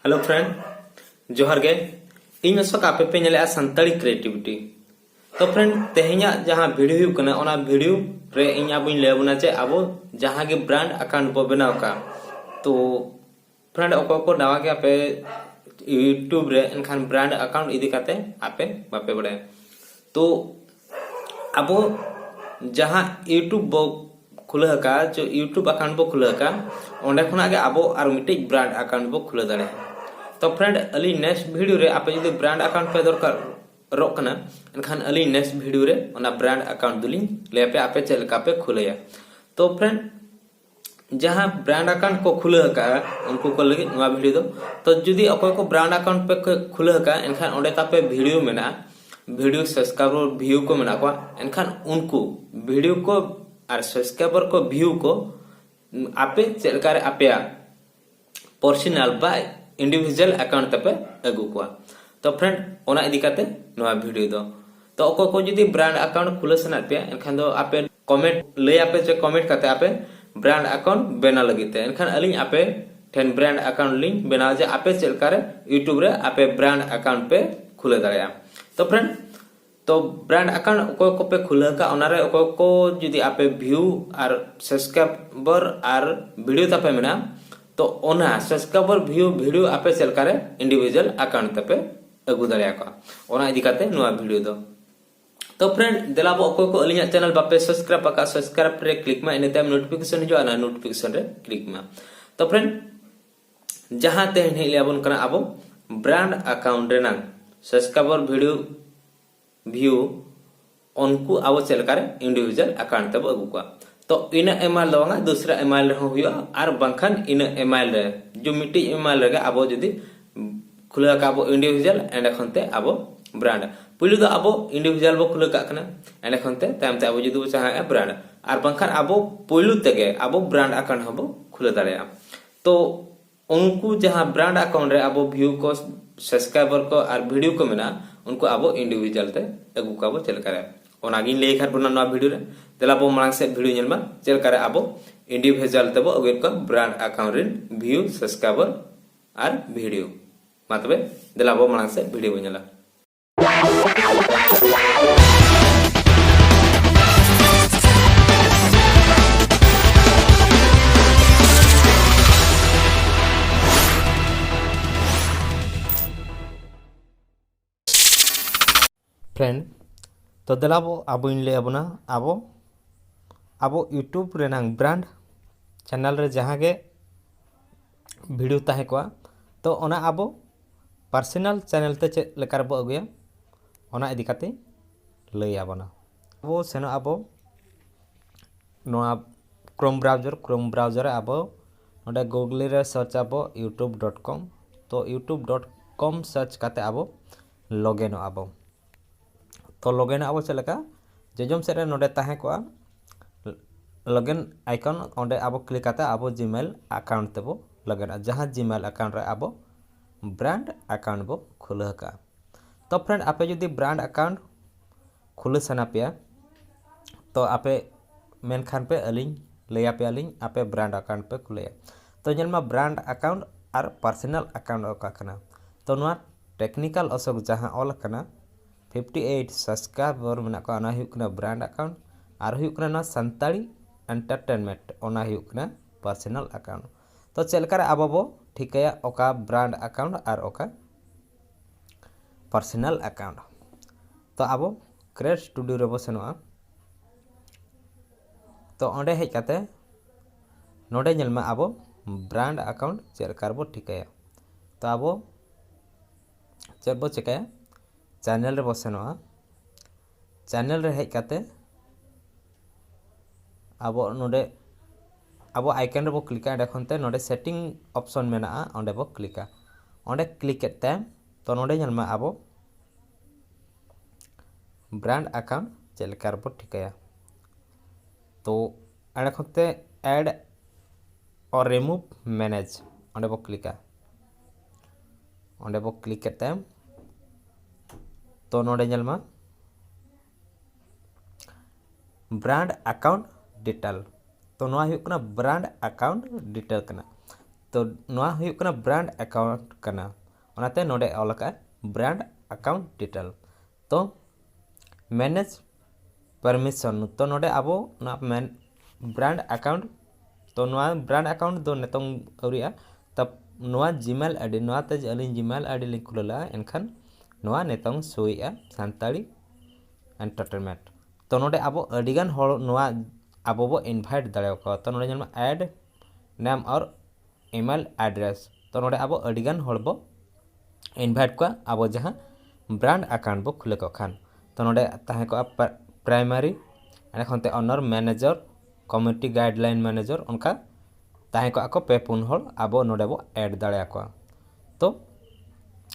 Hello friend जोहर गे इन अशोक आपे पे नेले संताली क्रिएटिविटी तो फ्रेंड तेहेኛ जहां वीडियो हुई कना ओना वीडियो रे इन आबो लेबुना चे आबो जहां के ब्रांड अकाउंट बो बनाव का तो फ्रेंड को नवा के आपे यूट्यूब रे एनखान ब्रांड अकाउंट इदी काते आपे बापे बड़े तो आबो जहां यूट्यूब बो खुला का जो यूट्यूब अकाउंट बो खुला का ओंडे खुना के आबो आर मिटे ब्रांड अकाउंट बो खुला दाड़े तो फ्रेंड अली नेक्स्ट वीडियो रे आपे जदि ब्रांड अकाउंट पे दरकार रोकना एनखान अली नेक्स्ट वीडियो रे ओना ब्रांड अकाउंट दुलिंग ले पे चल का पे खुलेया तो फ्रेंड जहां ब्रांड अकाउंट को खुले का उनको को लगे नवा वीडियो तो जदि अकोय को ब्रांड अकाउंट पे खुले का एनखान ओंडे तापे वीडियो मेना वीडियो सब्सक्राइबर व्यू को मेना को एनखान उनको वीडियो को और सब्सक्राइबर को व्यू को आपे चलकार आपे पर्सनल बाय इंडिविजुअल अकाउंट तपे अगु को तो फ्रेंड ओना इदी काते नवा वीडियो दो तो अको को जदि ब्रांड अकाउंट खुले सना पे एनखान दो आपे कमेंट ले आपे जे कमेंट काते आपे ब्रांड अकाउंट बना लगिते एनखान अलिंग आपे ठेन ब्रांड अकाउंट लिंक बना जे आपे चलकार यूट्यूब रे आपे ब्रांड अकाउंट पे खुले दाड़िया तो फ्रेंड तो ब्रांड अकाउंट अको को पे खुले का ओनारे अको को जदि आपे व्यू और सब्सक्राइबर और वीडियो तापे मेना तो ओना सब्सक्राइबर व्यू वीडियो आपे चलकार इंडिविजुअल अकाउंट तपे अगु दाड़िया को ओना इदी काते नवा वीडियो दो तो फ्रेंड देलाबो अको को अलिया चैनल बापे सब्सक्राइब का सब्सक्राइब रे क्लिक मा एने टाइम नोटिफिकेशन हिजो ना नोटिफिकेशन रे क्लिक मा तो फ्रेंड जहां ते हेले आबन कना आबो ब्रांड अकाउंट रे ना सब्सक्राइबर वीडियो व्यू उनको आबो चलकार इंडिविजुअल अकाउंट तब अगु को तो इन एमआईएल दोंगा दूसरा एमआईएल रे हुआ और बंखन इन एमआईएल रे जो मिट्टी एमआईएल रे आबो जदी खुला का आबो इंडिविजुअल एंड खनते आबो ब्रांड पुलु दो आबो इंडिविजुअल बो खुला का कना एंड खनते तामते आबो जदी चाहे ब्रांड और बंखन आबो पुलु तगे आबो ब्रांड अकाउंट हबो खुला दाड़िया तो उनको जहां ब्रांड अकाउंट रे आबो व्यू को सब्सक्राइबर को और वीडियो को मेना उनको आबो इंडिविजुअल ते अगु का आबो चल करे ओनागिन ले खार बना नवा वीडियो रे देलाबो मांग से वीडियो नेलमा चल करे आबो इंडिविजुअल तबो अगर को ब्रांड अकाउंट रे व्यू सब्सक्राइबर और वीडियो मतबे देलाबो मांग से वीडियो बनेला फ्रेंड तो देलाबो आबो इन ले आबोना आबो आबो यूट्यूब रेनांग ब्रांड चैनल रे जहां गे वीडियो ताहे को तो ओना आबो पर्सनल चैनल ते चे लेकार बो अगुया ओना इदी काते लई आबोना वो सेनो आबो नोआ क्रोम ब्राउज़र आबो ओडे गूगल रे सर्च आबो youtube.com तो youtube.com सर्च काते आबो लॉगिन आबो तो लॉगिन आबो चलका जेजम से रे नोडे ताहे को लॉगिन आइकन ओंडे आबो क्लिक काते आबो जीमेल अकाउंट तेबो लॉगिन जहां जीमेल अकाउंट रे आबो ब्रांड अकाउंट बो खुले का तो फ्रेंड आपे जदि ब्रांड अकाउंट खुले सना पे तो आपे मेन खान पे अलिंग ले पे अलिंग आपे ब्रांड अकाउंट पे खुले तो जन्मा ब्रांड अकाउंट और पर्सनल अकाउंट का कना तो नोआ टेक्निकल अशोक जहां ऑल कना 58 सब्सक्राइबर मेना को अना हुकना ब्रांड अकाउंट और हुकना ना संताली एंटरटेनमेंट ओना हुकना पर्सनल अकाउंट तो चलकर आबो ठिकया ओका ब्रांड अकाउंट और ओका पर्सनल अकाउंट तो आबो क्रिएट स्टूडियो रे बसनोआ तो ओंडे हेज काते नोडे नेलमा आबो ब्रांड अकाउंट चलकर बो ठिकया तो आबो चलबो चिकाया चैनल रे बसनोआ चैनल रे हेज काते आबो नोडे आबो आइकन रे बो क्लिका देखनते नोडे सेटिंग ऑप्शन मेना ओंडे बो क्लिका ओंडे क्लिक करते तो नोडे नेलमा आबो ब्रांड अकाउंट चलकर बो ठिकया तो एंड खते ऐड और रिमूव मैनेज ओंडे बो क्लिका ओंडे बो क्लिक करते तो नोडे नेलमा ब्रांड अकाउंट डिटेल तो नोआ हुकना ब्रांड अकाउंट डिटेल कना तो तो नोआ हुयुक कना ब्रांड अकाउंट कना ओनाते नोडे ऑल का ब्रांड अकाउंट डिटेल तो मैनेज परमिशन तो नोडे आबो ना ब्रांड अकाउंट तो नोआ ब्रांड अकाउंट दो नेतों अउरिया तब नोआ जीमेल आईडी नोआ ते अलिन जीमेल आईडी लिंक खुलला एनखान नोआ नेतों सोइया सानताड़ी एंटरटेनमेंट तो नोडे आबो अडिगान होड़ नोआ आबो बो इनवाइट दाड़े को तो नोडे जन्म ऐड नेम और ईमेल एड्रेस तो नोडे आबो अडिगान होड़ बो इनवाइट को आबो जहां ब्रांड अकाउंट बो खुले को खान तो नोडे ताहे को प्राइमरी एनखनते owner manager community guideline manager उनका ताहे को आको पे पुन होड़ आबो नोडे बो ऐड दाड़े को तो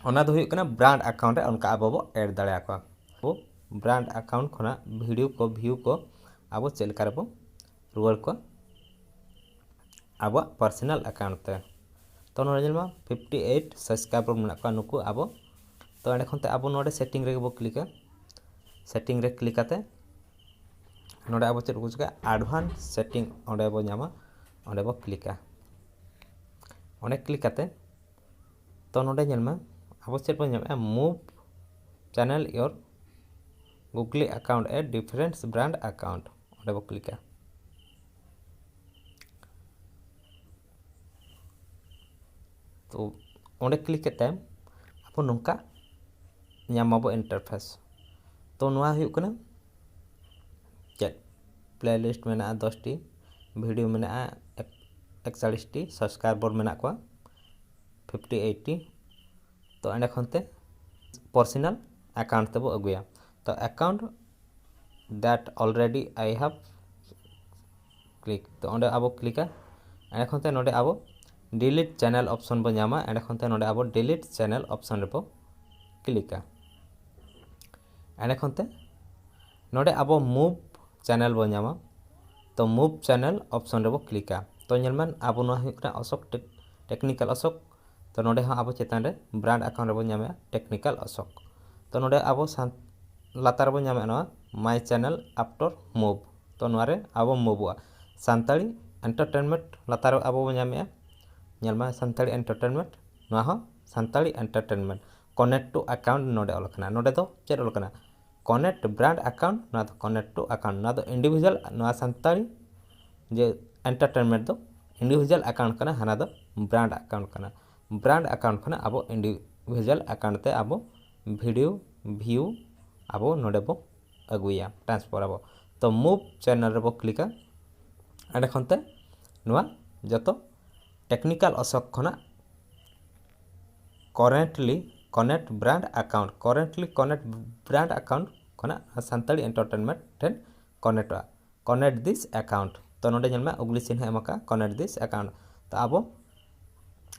ओना दो हुयुक कना ब्रांड अकाउंट रे उनका आबो बो ऐड दाड़े को वो ब्रांड अकाउंट खना वीडियो को व्यू को आबो चेलका रे बो रुआर को आबो पर्सनल अकाउंट ते तो नोडे जलमा 58 सब्सक्राइबर मेना को नुकु आबो तो एंड खनते आबो नोडे सेटिंग रे बो क्लिक सेटिंग रे क्लिक आते नोडे आबो चेक बुझका एडवांस सेटिंग ओंडे बो न्यामा ओंडे बो क्लिका ओंडे क्लिक आते तो नोडे जलमा आबो चेक बो न्यामा move channel your Google account a different brand account ओंडे बो क्लिका तो ओंडे क्लिक करते आपो नोंका न्यामाबो इंटरफेस तो नोआ हुयुक कना चेक प्लेलिस्ट मेना 10 टी वीडियो मेना 41 टी सब्सक्राइबर मेना को 58 टी तो एंड खनते पर्सनल अकाउंट तेबो अगुया तो account that already I have click तो ओंडे आबो क्लिका एंड खनते नोडे आबो डिलीट चैनल ऑप्शन बो न्यामा एंड खनते नोडे आबो डिलीट चैनल ऑप्शन रे बो क्लिका एंड खनते नोडे आबो मूव चैनल बो न्यामा तो मूव चैनल ऑप्शन रे बो क्लिका तो नेलमान आबो नो हुयुक कना अशोक टेक्निकल अशोक तो नोडे हा आबो चेतान रे ब्रांड अकाउंट रे बो न्यामा टेक्निकल अशोक तो नोडे आबो लातार बो न्यामा नो माय चैनल आफ्टर मूव तो नोरे आबो मूवआ सानताड़ी एंटरटेनमेंट लातार आबो बो न्यामा नेलमा सानताड़ी एंटरटेनमेंट नो हा सानताड़ी एंटरटेनमेंट कनेक्ट टू अकाउंट नोडे ऑलकना नोडे तो चेक ऑलकना कनेक्ट ब्रांड अकाउंट ना तो कनेक्ट टू अकाउंट ना तो इंडिविजुअल ना सानताड़ी जे एंटरटेनमेंट तो इंडिविजुअल अकाउंट कना हाना दो ब्रांड अकाउंट कना आबो इंडिविजुअल अकाउंट ते आबो वीडियो व्यू आबो नोडे बो अगुया ट्रांसफर आबो तो मूव चैनल रे बो क्लिका एंड खनते नोआ जतो टेक्निकल अशोक खना करेंटली कनेक्ट ब्रांड अकाउंट खना सानताड़ी एंटरटेनमेंट टेन कनेक्ट दिस अकाउंट तो नोडे जन्मा उगली चिन्ह एमका कनेक्ट दिस अकाउंट तो आबो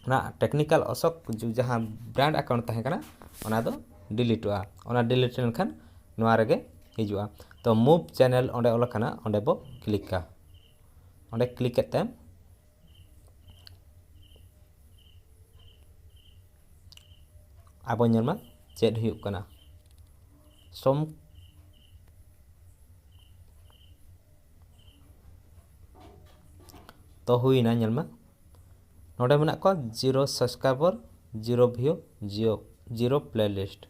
ना टेक्निकल अशोक जो जहां ब्रांड अकाउंट तहे कना ओना दो डिलीटवा ओना डिलीट लेनखान नोआ रेगे हिजुआ तो मूव चैनल ओंडे ओलकना ओंडे बो क्लिका ओंडे क्लिक करते आबो नेलमा चेक हुयुक कना सोम तो हुईना नेलमा नोडे मेना को 0 सब्सक्राइबर 0 व्यू 0 प्लेलिस्ट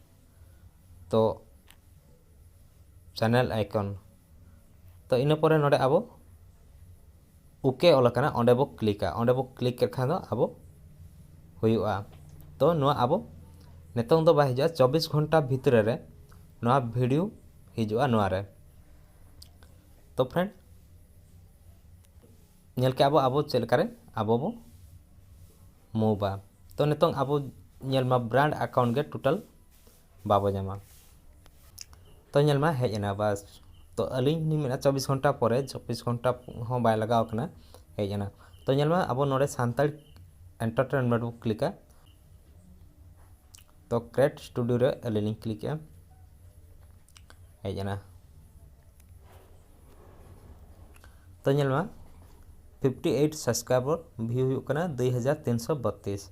तो चैनल आइकन तो इन पर नोडे आबो ओके ओलकना ओंडे बो क्लिका ओंडे बो क्लिक कर खान दो आबो हुयुआ तो नोआ आबो नेतों दो बा हिजुआ 24 घंटा भितर रे नोआ वीडियो हिजुआ नोआ रे तो फ्रेंड नेल के आबो चेलकारे आबो बो मूवा तो नेतों आबो नेलमा ब्रांड अकाउंट के टोटल बाबो जामा तो नेलमा हेजना बस तो अलिंग नि मेना 24 घंटा परे 24 घंटा हो बाय लगाव कना हेजना तो नेलमा आबो नोडे सानताड़ी एंटरटेनमेंट बो क्लिका तो क्रिएट स्टूडियो रे अलिंग क्लिक हेजना तो नेलमा 58 सब्सक्राइबर व्यू हुयुक कना 2332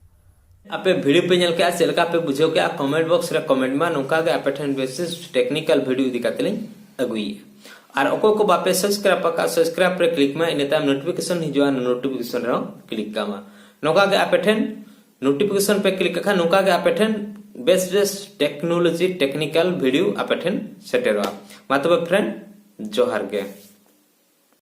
आपे वीडियो पे नेल के चलका पे बुझो के कमेंट बॉक्स रे कमेंट मा नोका के आपे ठन बेसिस टेक्निकल वीडियो दिखातले अगुई और ओको को बापे सब्सक्राइब रे क्लिक मा इन टाइम नोटिफिकेशन हिजुआ नोटिफिकेशन रे क्लिक कामा नौका के आपे ठेन नोटिफिकेशन पे क्लिक कर नौका के आपे ठेन best best technology technical video आपे ठेन सेटेरवा मा तबे फ्रेंड जोहार गे।